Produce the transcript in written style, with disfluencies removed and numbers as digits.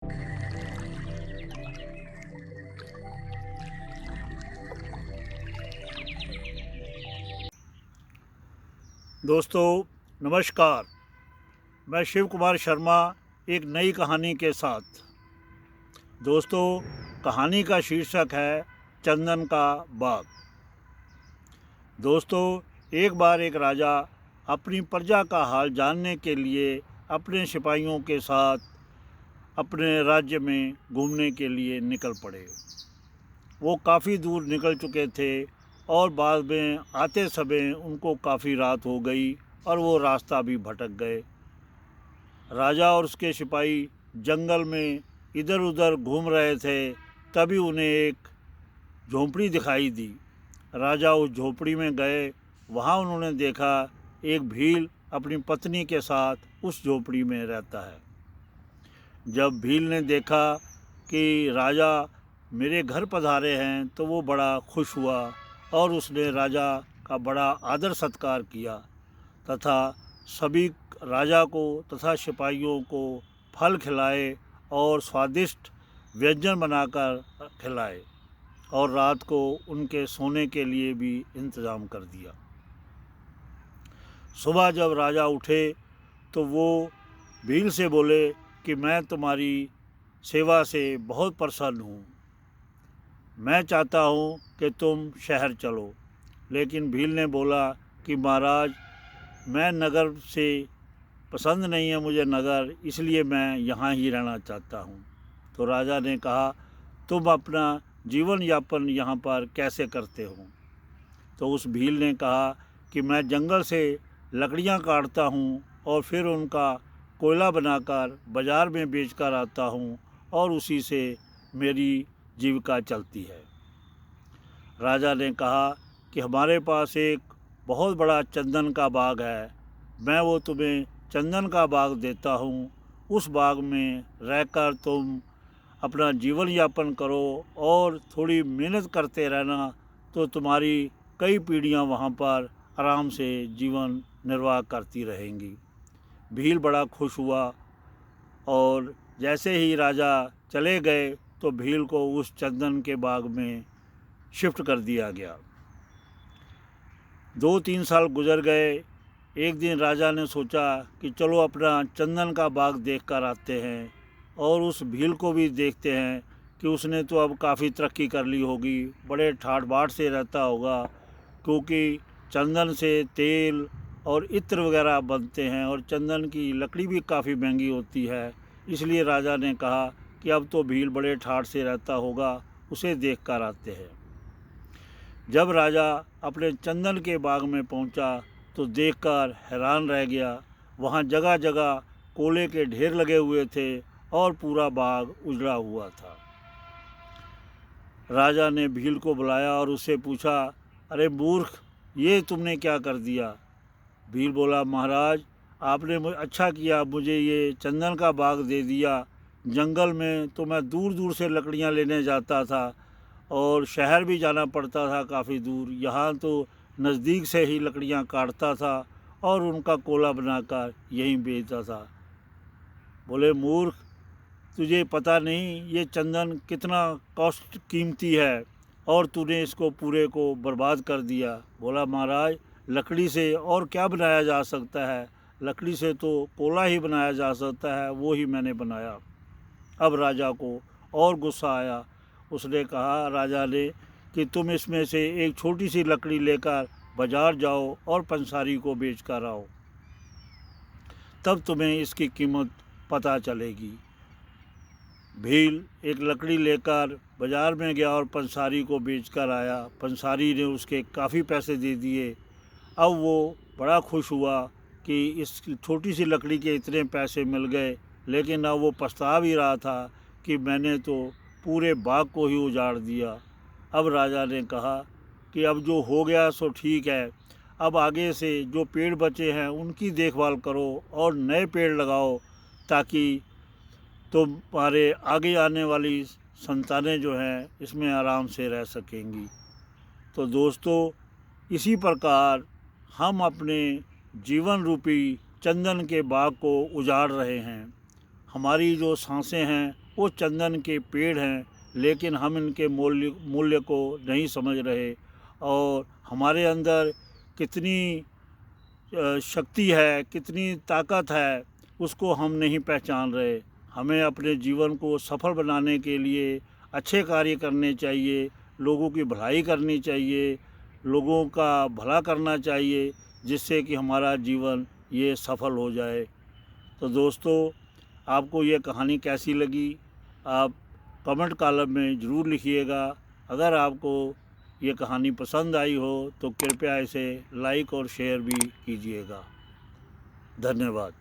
दोस्तों नमस्कार। मैं शिव कुमार शर्मा एक नई कहानी के साथ। दोस्तों, कहानी का शीर्षक है चंदन का बाग। दोस्तों, एक बार एक राजा अपनी प्रजा का हाल जानने के लिए अपने सिपाहियों के साथ अपने राज्य में घूमने के लिए निकल पड़े। वो काफ़ी दूर निकल चुके थे और बाद में आते समय उनको काफ़ी रात हो गई और वो रास्ता भी भटक गए। राजा और उसके सिपाही जंगल में इधर उधर घूम रहे थे, तभी उन्हें एक झोंपड़ी दिखाई दी। राजा उस झोंपड़ी में गए। वहाँ उन्होंने देखा एक भील अपनी पत्नी के साथ उस झोंपड़ी में रहता है। जब भील ने देखा कि राजा मेरे घर पधारे हैं तो वो बड़ा खुश हुआ और उसने राजा का बड़ा आदर सत्कार किया तथा सभी राजा को तथा सिपाहियों को फल खिलाए और स्वादिष्ट व्यंजन बनाकर खिलाए और रात को उनके सोने के लिए भी इंतज़ाम कर दिया। सुबह जब राजा उठे तो वो भील से बोले कि मैं तुम्हारी सेवा से बहुत प्रसन्न हूँ, मैं चाहता हूँ कि तुम शहर चलो। लेकिन भील ने बोला कि महाराज, मैं नगर से पसंद नहीं है मुझे नगर, इसलिए मैं यहाँ ही रहना चाहता हूँ। तो राजा ने कहा, तुम अपना जीवन यापन यहाँ पर कैसे करते हो? तो उस भील ने कहा कि मैं जंगल से लकड़ियाँ काटता हूँ और फिर उनका कोयला बनाकर बाज़ार में बेचकर आता हूँ और उसी से मेरी जीविका चलती है। राजा ने कहा कि हमारे पास एक बहुत बड़ा चंदन का बाग है, मैं वो तुम्हें चंदन का बाग देता हूँ। उस बाग में रहकर तुम अपना जीवन यापन करो और थोड़ी मेहनत करते रहना, तो तुम्हारी कई पीढ़ियाँ वहाँ पर आराम से जीवन निर्वाह करती रहेंगी। भील बड़ा खुश हुआ और जैसे ही राजा चले गए तो भील को उस चंदन के बाग में शिफ्ट कर दिया गया। 2-3 साल गुजर गए। एक दिन राजा ने सोचा कि चलो अपना चंदन का बाग देख कर आते हैं और उस भील को भी देखते हैं कि उसने तो अब काफ़ी तरक्की कर ली होगी, बड़े ठाठ बाट से रहता होगा, क्योंकि चंदन से तेल और इत्र वगैरह बनते हैं और चंदन की लकड़ी भी काफ़ी महंगी होती है। इसलिए राजा ने कहा कि अब तो भील बड़े ठाठ से रहता होगा, उसे देख कर आते हैं। जब राजा अपने चंदन के बाग में पहुंचा तो देखकर हैरान रह गया। वहां जगह जगह कोयले के ढेर लगे हुए थे और पूरा बाग उजड़ा हुआ था। राजा ने भील को बुलाया और उससे पूछा, अरे मूर्ख, ये तुमने क्या कर दिया? भील बोला, महाराज, आपने अच्छा किया, मुझे ये चंदन का बाग दे दिया। जंगल में तो मैं दूर दूर से लकड़ियाँ लेने जाता था और शहर भी जाना पड़ता था काफ़ी दूर। यहाँ तो नज़दीक से ही लकड़ियाँ काटता था और उनका कोला बनाकर यहीं बेचता था। बोले, मूर्ख, तुझे पता नहीं ये चंदन कितना कॉस्ट कीमती है और तूने इसको पूरे को बर्बाद कर दिया। बोला, महाराज, लकड़ी से और क्या बनाया जा सकता है? लकड़ी से तो कोला ही बनाया जा सकता है, वो ही मैंने बनाया। अब राजा को और गुस्सा आया। उसने कहा, राजा ने, कि तुम इसमें से एक छोटी सी लकड़ी लेकर बाज़ार जाओ और पंसारी को बेच कर आओ, तब तुम्हें इसकी कीमत पता चलेगी। भील एक लकड़ी लेकर बाज़ार में गया और पंसारी को बेच कर आया। पंसारी ने उसके काफ़ी पैसे दे दिए। अब वो बड़ा खुश हुआ कि इस छोटी सी लकड़ी के इतने पैसे मिल गए, लेकिन अब वो पछता भी रहा था कि मैंने तो पूरे बाग को ही उजाड़ दिया। अब राजा ने कहा कि अब जो हो गया सो ठीक है, अब आगे से जो पेड़ बचे हैं उनकी देखभाल करो और नए पेड़ लगाओ, ताकि तुम्हारे आगे आने वाली संतानें जो हैं इसमें आराम से रह सकेंगी। तो दोस्तों, इसी प्रकार हम अपने जीवन रूपी चंदन के बाग को उजाड़ रहे हैं। हमारी जो सांसें हैं वो चंदन के पेड़ हैं, लेकिन हम इनके मूल्य को नहीं समझ रहे। और हमारे अंदर कितनी शक्ति है, कितनी ताकत है, उसको हम नहीं पहचान रहे। हमें अपने जीवन को सफल बनाने के लिए अच्छे कार्य करने चाहिए, लोगों की भलाई करनी चाहिए, लोगों का भला करना चाहिए, जिससे कि हमारा जीवन ये सफल हो जाए। तो दोस्तों, आपको ये कहानी कैसी लगी, आप कमेंट कॉलम में ज़रूर लिखिएगा। अगर आपको ये कहानी पसंद आई हो तो कृपया इसे लाइक और शेयर भी कीजिएगा। धन्यवाद।